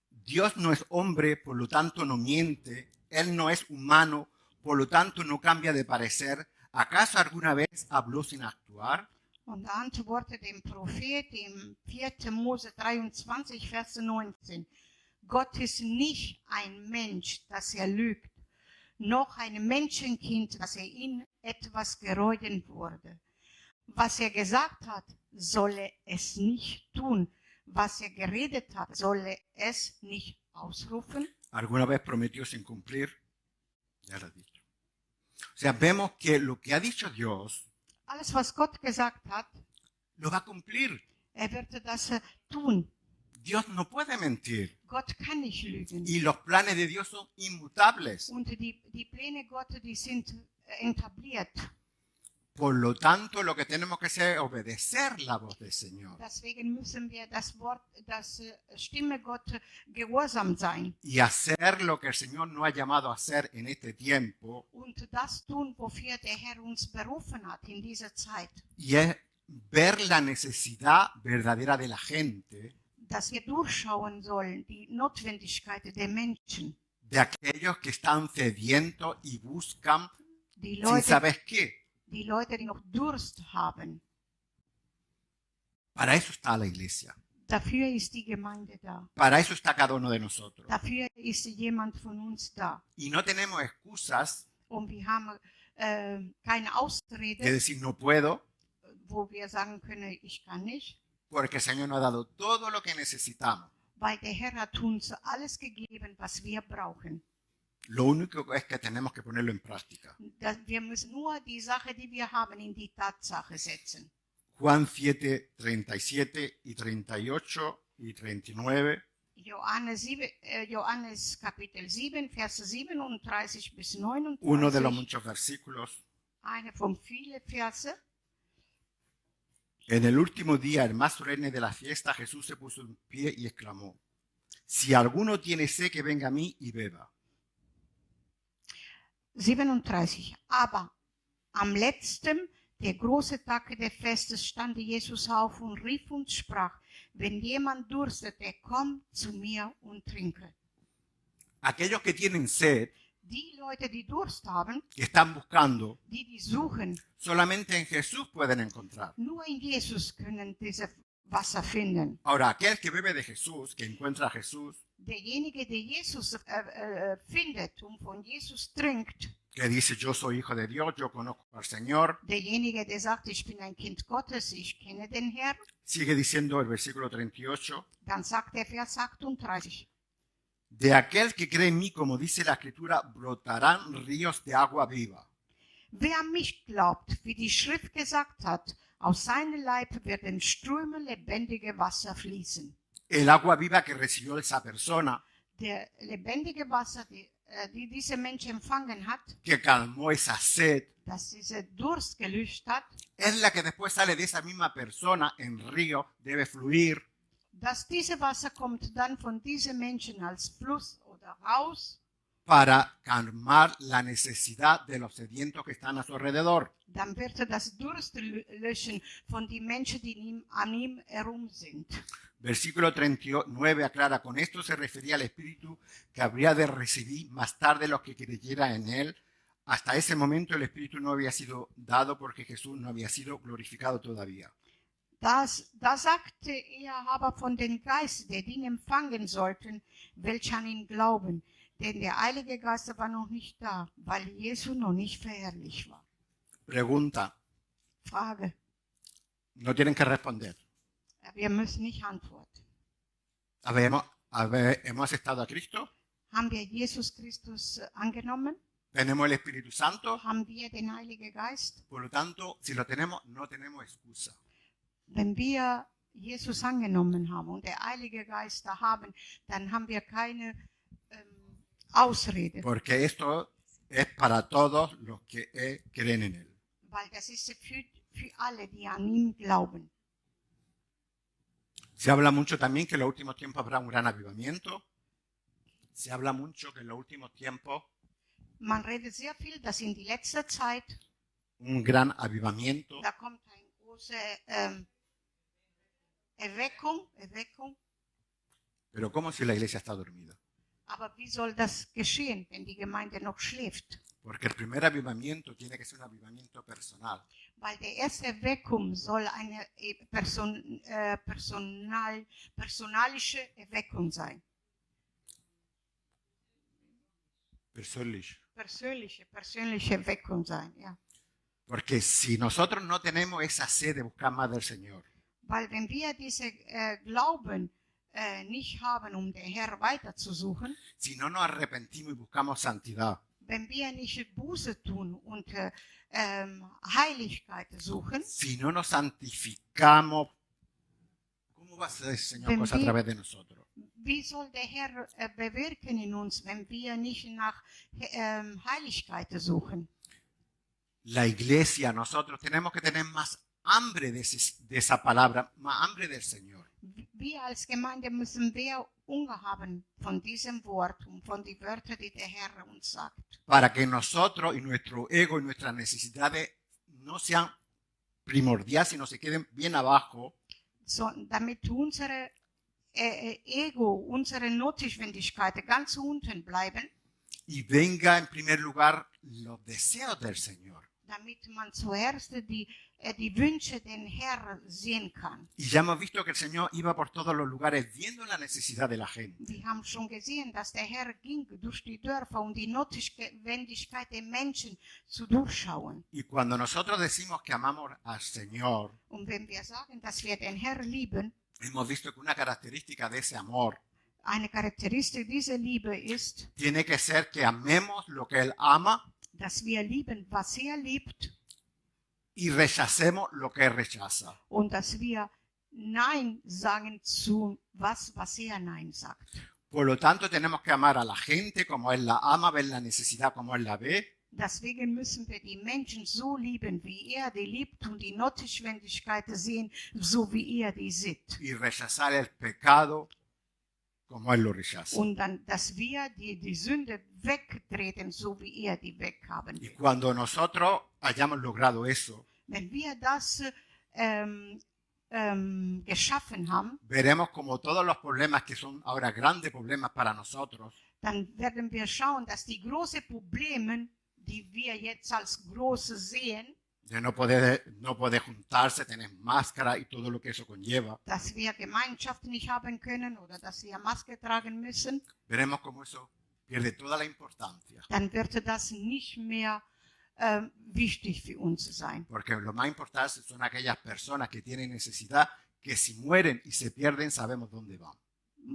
Dios no es hombre, por lo tanto no miente. Él no es humano, por lo tanto no cambia de parecer. ¿Acaso alguna vez habló sin actuar? Und er antwortete dem Prophet im 4. Mose 23, Vers 19. Gott ist nicht ein Mensch, dass er lügt, noch ein Menschenkind, dass er ihm etwas gereuen würde. Was er gesagt hat, solle es nicht tun. Was er geredet hat, solle es nicht ausrufen. ¿Alguna vez prometió sin cumplir? Ya lo he dicho. O sea, vemos que lo que ha dicho Dios Alles, was Gott gesagt hat, lo va a cumplir. wird das tun. Dios no puede mentir. Gott kann nicht lügen. Y los planes de Dios son inmutables. Und die Pläne Gottes, die sind etabliert. Por lo tanto, lo que tenemos que hacer es obedecer la voz del Señor. Deswegen müssen wir das Stimme Gottes gehorsam sein. Y hacer lo que el Señor nos ha llamado a hacer en este tiempo. Und das tun, wofür der Herr uns berufen hat in dieser Zeit. Y es ver la necesidad verdadera de la gente. Dass wir durchschauen sollen, die Notwendigkeit der Menschen. De aquellos que están sedientos y buscan Die sin Leute, saber qué. die Leute, die noch Durst haben. Para eso está la iglesia. Dafür ist die Gemeinde da. Para eso está cada uno de nosotros. Dafür ist jemand von uns da. Y no tenemos excusas Und wir haben keine de Ausrede, decir no puedo, wo wir sagen können, ich kann nicht. porque el Señor nos ha dado todo lo que necesitamos. Weil der Herr hat uns alles gegeben, was wir brauchen. Lo único es que tenemos que ponerlo en práctica. Wir müssen nur die Sache, die wir haben, in die Tatsache setzen. Juan 7, 37 y 38 y 39. Johannes Kapitel 7, Verse 37 bis 39. Uno de los muchos versículos. Eine von vielen Verse. En el último día, el más solemne de la fiesta, Jesús se puso en pie y exclamó: Si alguno tiene sed, que venga a mí y beba. 37. Aber am letzten Der große Tag des Festes stand Jesus auf und rief und sprach, wenn jemand durstet, der kommt zu mir und trinke. Aquellos que tienen sed, Die Leute, die Durst haben, que están buscando, die suchen, solamente en Jesús pueden encontrar. nur in Jesus können diese Wasser finden. Ahora, aquel que bebe de Jesús, que encuentra a Jesús, Derjenige, der Jesus findet und von Jesus trinkt, que dice yo soy hijo de Dios, yo conozco al Señor, derjenige, der sagt, ich bin ein Kind Gottes, ich kenne den Herrn, sigue diciendo el versículo 38, dann sagt der Vers 38, de aquel que cree en mí, como dice la Escritura, brotarán ríos de agua viva. wer an mich glaubt, wie die Schrift gesagt hat, aus seinem Leib werden Ströme lebendige Wasser fließen. El agua viva que recibió esa persona, Der lebendige Wasser, die dieser Mensch empfangen hat, que calmó esa sed, das diese Durst gelöscht hat, es la que después sale de esa misma persona en río, debe fluir dass diese Wasser kommt dann von diesen Menschen als Fluss oder raus, para calmar la necesidad de los sedientos que están a su alrededor. dann wird das Durst löschen von den Menschen, die an ihm herum sind. Versículo 39 aclara, con esto se refería al Espíritu que habría de recibir más tarde los que creyeran en él. Hasta ese momento el Espíritu no había sido dado porque Jesús no había sido glorificado todavía. Da sagte er aber von den Geist, der ihn empfangen sollten, welche an ihn glauben. Denn der Heilige Geist war noch nicht da, weil Jesus noch nicht verherrlicht war. Pregunta, Frage. no tienen que responder. Wir müssen nicht antworten. ¿Hemos estado a Cristo? Haben wir Jesus Christus angenommen? ¿Tenemos el Espíritu Santo? Haben wir den Heiligen Geist? Por lo tanto, si lo tenemos, no tenemos excusa. Wenn wir Jesus angenommen haben und der Heilige Geist da haben, dann haben wir keine Ausrede. Porque esto es para todos los que creen en él. Weil das ist für alle, die an ihn glauben. Se habla mucho también que en los últimos tiempos habrá un gran avivamiento. Se habla mucho que en los últimos tiempos Man redet sehr viel, dass in die letzte Zeit, un gran avivamiento. da kommt eine große Erweckung. Pero ¿cómo si la iglesia está dormida? Aber wie soll das geschehen, wenn die Gemeinde noch schläft? Porque el primer avivamiento tiene que ser un avivamiento personal. Weil der erste Erweckung soll eine personalische Erweckung sein. Persönliche Erweckung sein, ja. Porque si nosotros no tenemos esa sed de buscar más del Señor, Weil wenn wir diese Glauben nicht haben, um den Herrn weiterzusuchen, si no nos arrepentimos y buscamos santidad, wenn wir nicht Buße tun und Heiligkeit suchen, si no nos santificamos, ¿cómo va a hacer el Señor cosas a través de nosotros? wie soll der Herr bewirken in uns, wenn wir nicht nach Heiligkeit suchen? La iglesia, nosotros tenemos que tener más hambre de esa palabra, más hambre del Señor. Wir als Gemeinde müssen mehr Hunger haben von diesem Wort und von den Wörtern, die der Herr uns sagt. Para que nosotros y nuestro ego y nuestras necesidades no sean primordiales, sino se queden bien abajo. So, damit unsere Ego, unsere Notwendigkeiten ganz unten bleiben, Y venga en primer lugar los deseos del Señor. damit man zuerst die Wünsche den Herrn sehen kann. Y ya hemos visto que el Señor iba por todos los lugares viendo la necesidad de la gente. Wir haben schon gesehen, dass der Herr ging durch die Dörfer, um die Notwendigkeit der Menschen zu durchschauen. Y cuando nosotros decimos que amamos al Señor, Und wenn wir sagen, dass wir den Herrn lieben, hemos visto que una característica de ese amor eine Charakteristik dieser Liebe ist, tiene que ser que amemos lo que Él ama dass wir lieben, was er liebt, y rechacemos lo que Él rechaza. und dass wir Nein sagen zu was er Nein sagt. Por lo tanto, tenemos que amar a la gente como Él la ama, ver la necesidad como Él la ve, Deswegen müssen wir die Menschen so lieben, wie er die liebt, und die Notwendigkeit sehen, so wie er die sieht. y rechazar el pecado como Él lo rechaza. Und dann, dass wir die Sünde wegtreten, so wie er die weghaben Y will. cuando nosotros hayamos logrado eso, Wenn wir das geschaffen haben, veremos como todos los problemas que son ahora grandes problemas para nosotros, dann werden wir schauen, dass die großen Probleme, die wir jetzt als große sehen, de no poder juntarse, tener máscara y todo lo que eso conlleva, dass wir Gemeinschaft nicht haben können oder dass wir Maske tragen müssen, veremos como eso pierde toda la importancia. dann wird das nicht mehr wichtig für uns sein. Porque lo más importante son aquellas personas que tienen necesidad, que si mueren y se pierden, sabemos dónde van.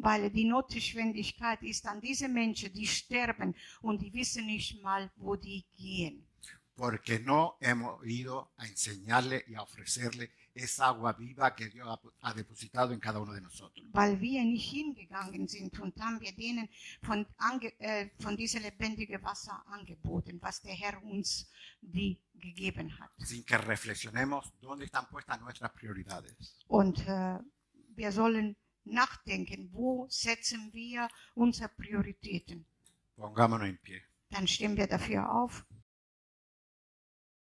Weil die Notwendigkeit ist an diese Menschen, die sterben und die wissen nicht mal, wo die gehen. Porque no hemos ido a enseñarle y a ofrecerle esa agua viva que Dios ha depositado en cada uno de nosotros. Weil wir nicht hingegangen sind und haben wir denen von diesem lebendigen Wasser angeboten, was der Herr uns die gegeben hat. Sin que reflexionemos dónde están puestas nuestras prioridades. Und wir sollen nachdenken, wo setzen wir unsere Prioritäten. Pongámonos en pie. Dann stehen wir dafür auf.